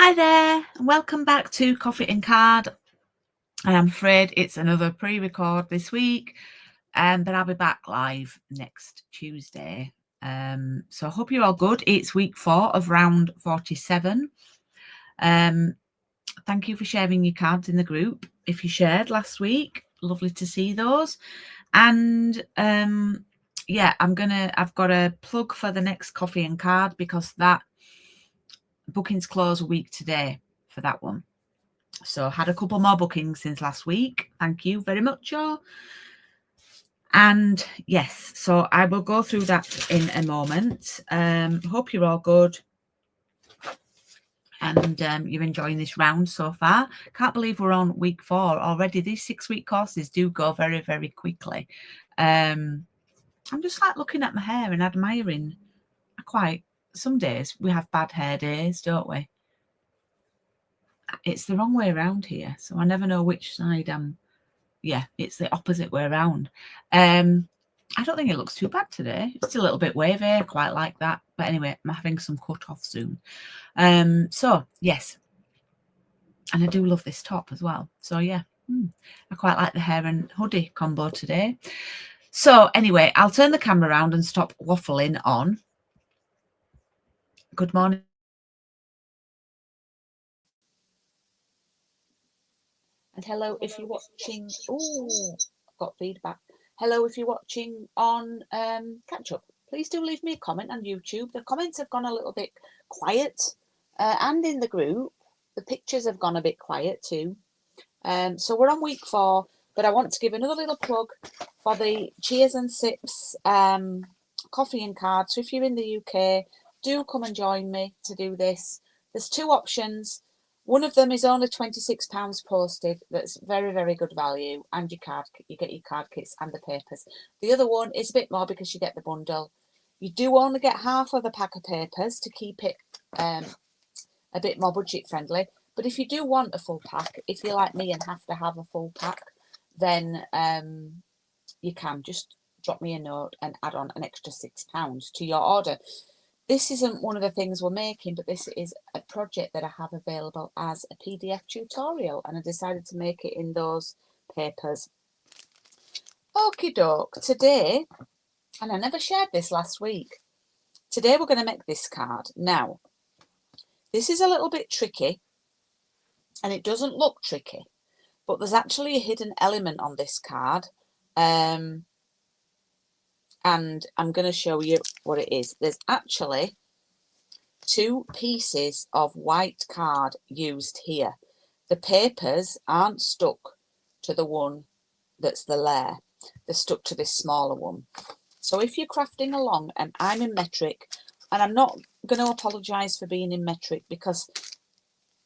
Hi there, and welcome back to Coffee and Card. I'm afraid it's another pre-record this week, but I'll be back live next Tuesday. So I hope you're all good. It's week 4 of round 47. Thank you for sharing your cards in the group. If you shared last week, lovely to see those. And yeah, I've got a plug for the next Coffee and Card because that bookings close a week today for that one. So had a couple more bookings since last week. Thank you very much, y'all. And yes, so I will go through that in a moment. Hope you're all good and you're enjoying this round so far. Can't believe we're on week 4 already. These 6-week courses do go very, very quickly. I'm just like looking at my hair and admiring. Some days we have bad hair days, don't we? It's the wrong way around here, so I never know which side yeah, it's the opposite way around. I don't think it looks too bad today. It's still a little bit wavy. I quite like that. But anyway, I'm having some cut off soon. So yes, and I do love this top as well. So yeah, I quite like the hair and hoodie combo today. So anyway, I'll turn the camera around and stop waffling on. Good morning. And hello if you're watching. Oh, I've got feedback. Hello if you're watching on catch up. Please do leave me a comment on YouTube. The comments have gone a little bit quiet, and in the group, the pictures have gone a bit quiet too. So we're on week 4, but I want to give another little plug for the Cheers and Sips coffee and card. So if you're in the UK, do come and join me to do this. There's 2 options. One of them is only £26 posted. That's very, very good value, and you get your card kits and the papers. The other one is a bit more because you get the bundle. You do only get half of the pack of papers to keep it a bit more budget friendly. But if you do want a full pack, if you're like me and have to have a full pack, then you can just drop me a note and add on an extra £6 to your order. This isn't one of the things we're making, but this is a project that I have available as a PDF tutorial, and I decided to make it in those papers. Okie doke, today, and I never shared this last week, today we're going to make this card. Now, this is a little bit tricky, and it doesn't look tricky, but there's actually a hidden element on this card, and I'm going to show you what it is. There's actually 2 pieces of white card used here. The papers aren't stuck to the one that's the layer. They're stuck to this smaller one. So if you're crafting along, and I'm in metric, and I'm not going to apologise for being in metric because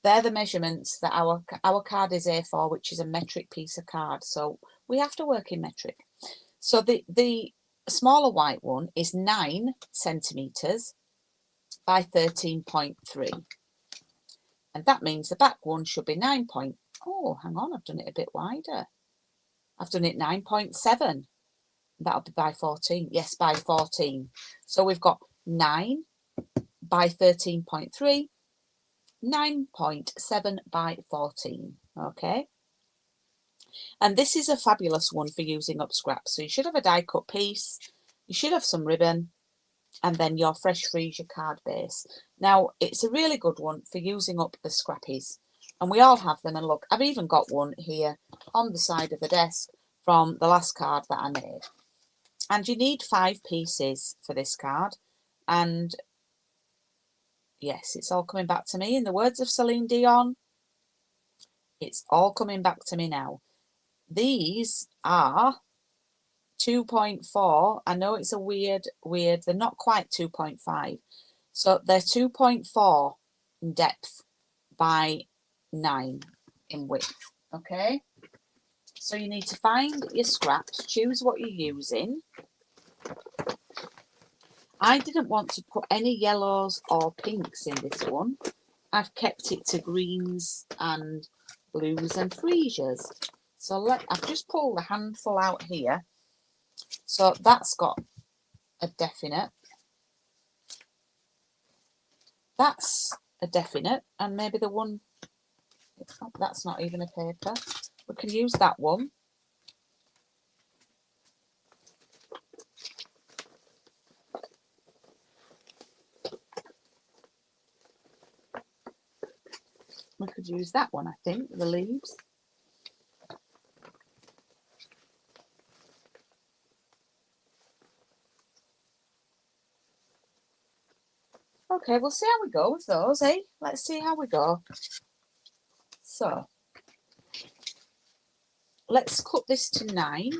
they're the measurements that our card is A4, which is a metric piece of card. So we have to work in metric. So the smaller white one is 9 centimetres by 13.3. And that means the back one should be 9 point. Oh, hang on, I've done it a bit wider. I've done it 9.7. That'll be by 14. Yes, by 14. So we've got 9 by 13.3, 9.7 by 14. Okay. And this is a fabulous one for using up scraps. So you should have a die cut piece. You should have some ribbon. And then your fresh freezer card base. Now, it's a really good one for using up the scrappies. And we all have them. And look, I've even got one here on the side of the desk from the last card that I made. And you need 5 pieces for this card. And yes, it's all coming back to me. In the words of Celine Dion, it's all coming back to me now. These are 2.4. I know it's a weird, they're not quite 2.5. So they're 2.4 in depth by 9 in width. Okay. So you need to find your scraps, choose what you're using. I didn't want to put any yellows or pinks in this one. I've kept it to greens and blues and freesias. So I've just pulled a handful out here. So that's got a definite. That's a definite, and maybe the one, that's not even a paper, we can use that one. We could use that one, I think, the leaves. Okay, we'll see how we go with those, eh? Let's see how we go. So, let's cut this to 9.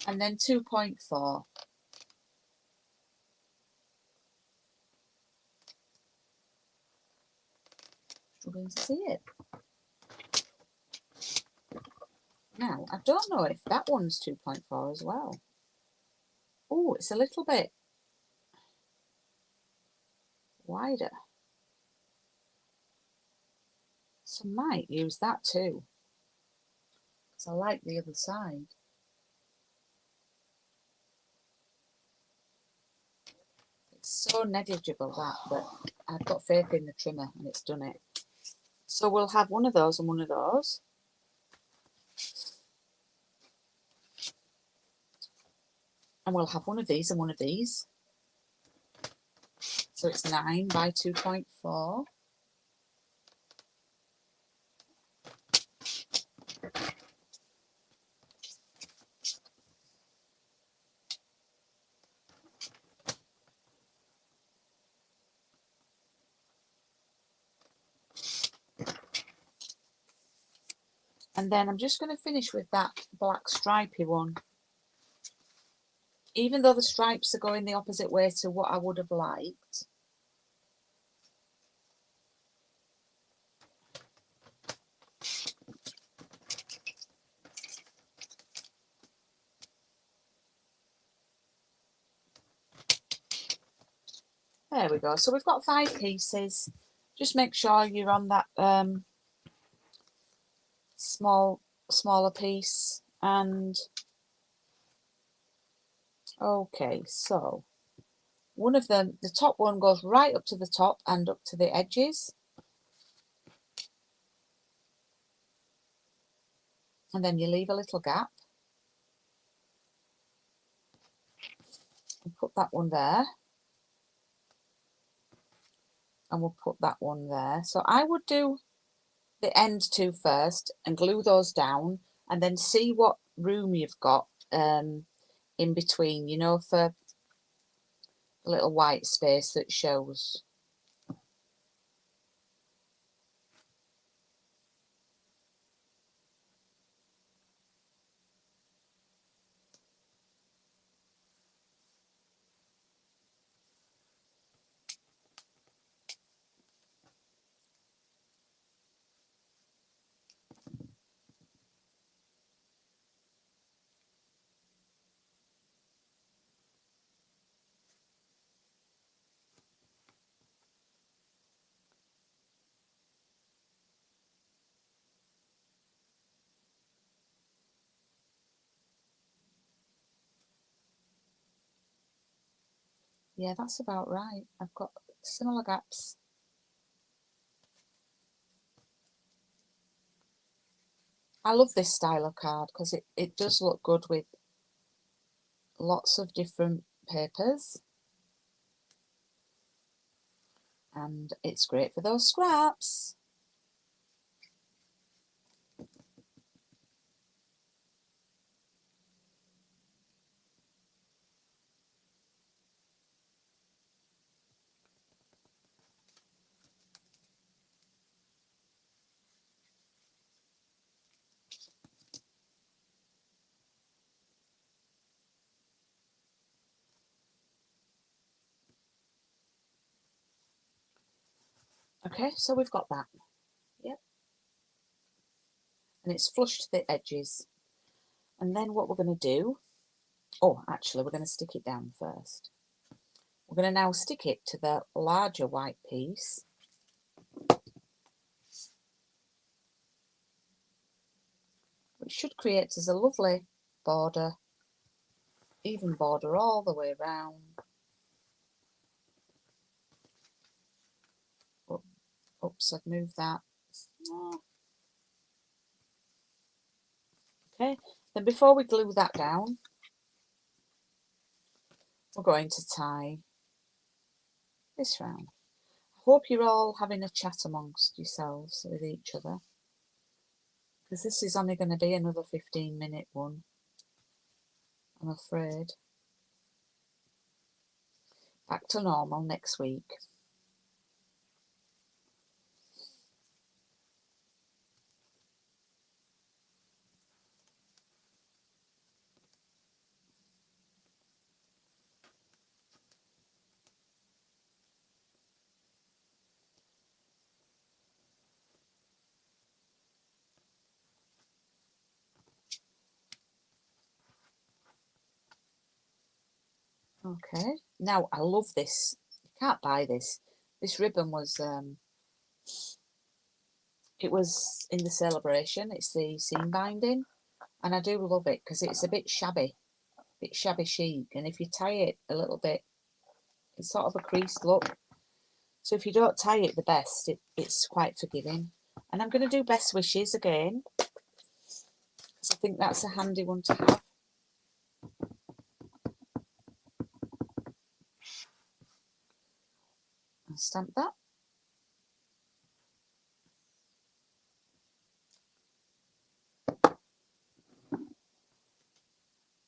And then 2.4. Struggling to see it. Now, I don't know if that one's 2.4 as well. Oh, it's a little bit wider. So I might use that too, because I like the other side. It's so negligible that, but I've got faith in the trimmer and it's done it. So we'll have one of those and one of those. And we'll have one of these and one of these. So it's 9 by 2.4. And then I'm just going to finish with that black stripy one. Even though the stripes are going the opposite way to what I would have liked, there we go. So we've got 5 pieces. Just make sure you're on that smaller piece. And okay, so one of them, the top one goes right up to the top and up to the edges. And then you leave a little gap. And put that one there. And we'll put that one there. So I would do the end two first and glue those down, and then see what room you've got in between, you know, for a little white space that shows. Yeah, that's about right. I've got similar gaps. I love this style of card because it does look good with lots of different papers. And it's great for those scraps. Okay, so we've got that. Yep. And it's flush to the edges. And then what we're going to do, oh, actually, we're going to stick it down first. We're going to now stick it to the larger white piece. Which should create us a lovely border, even border all the way around. Oops, I've moved that. Okay, then before we glue that down, we're going to tie this round. I hope you're all having a chat amongst yourselves with each other, because this is only going to be another 15-minute one, I'm afraid. Back to normal next week. Okay, now I love this. You can't buy this. This ribbon was it was in the celebration. It's the seam binding, and I do love it because it's a bit shabby chic, and if you tie it a little bit, it's sort of a creased look. So if you don't tie it the best, it's quite forgiving. And I'm going to do best wishes again, because I think that's a handy one to have. I'll stamp that.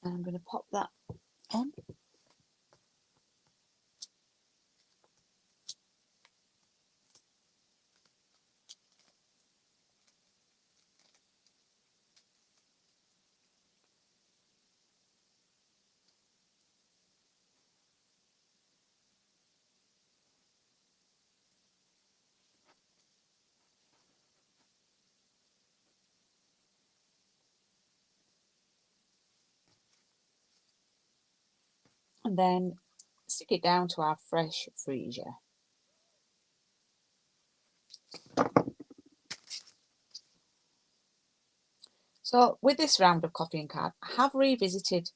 And I'm going to pop that on. And then stick it down to our fresh freezer. So with this round of coffee and card, I have revisited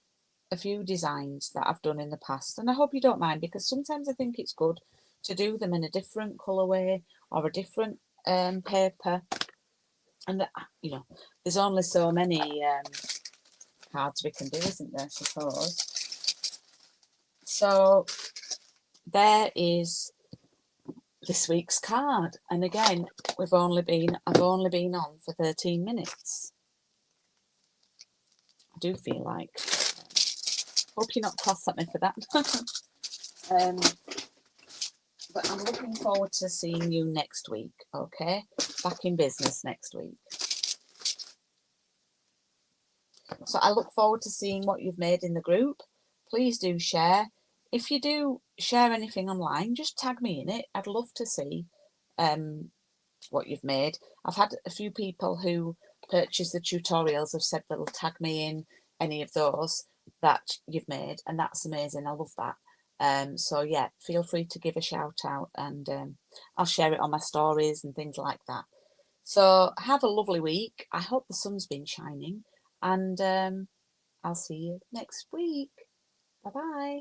a few designs that I've done in the past, and I hope you don't mind, because sometimes I think it's good to do them in a different colourway or a different paper. And you know, there's only so many cards we can do, isn't there, I suppose. So there is this week's card, and again, I've only been on for 13 minutes. I do feel like, hope you're not cross at me for that. But I'm looking forward to seeing you next week, okay? Back in business next week. So I look forward to seeing what you've made in the group. Please do share. If you do share anything online, just tag me in it. I'd love to see what you've made. I've had a few people who purchase the tutorials have said they'll tag me in any of those that you've made, and that's amazing. I love that. So yeah, feel free to give a shout out, and I'll share it on my stories and things like that. So have a lovely week. I hope the sun's been shining, and I'll see you next week. Bye bye.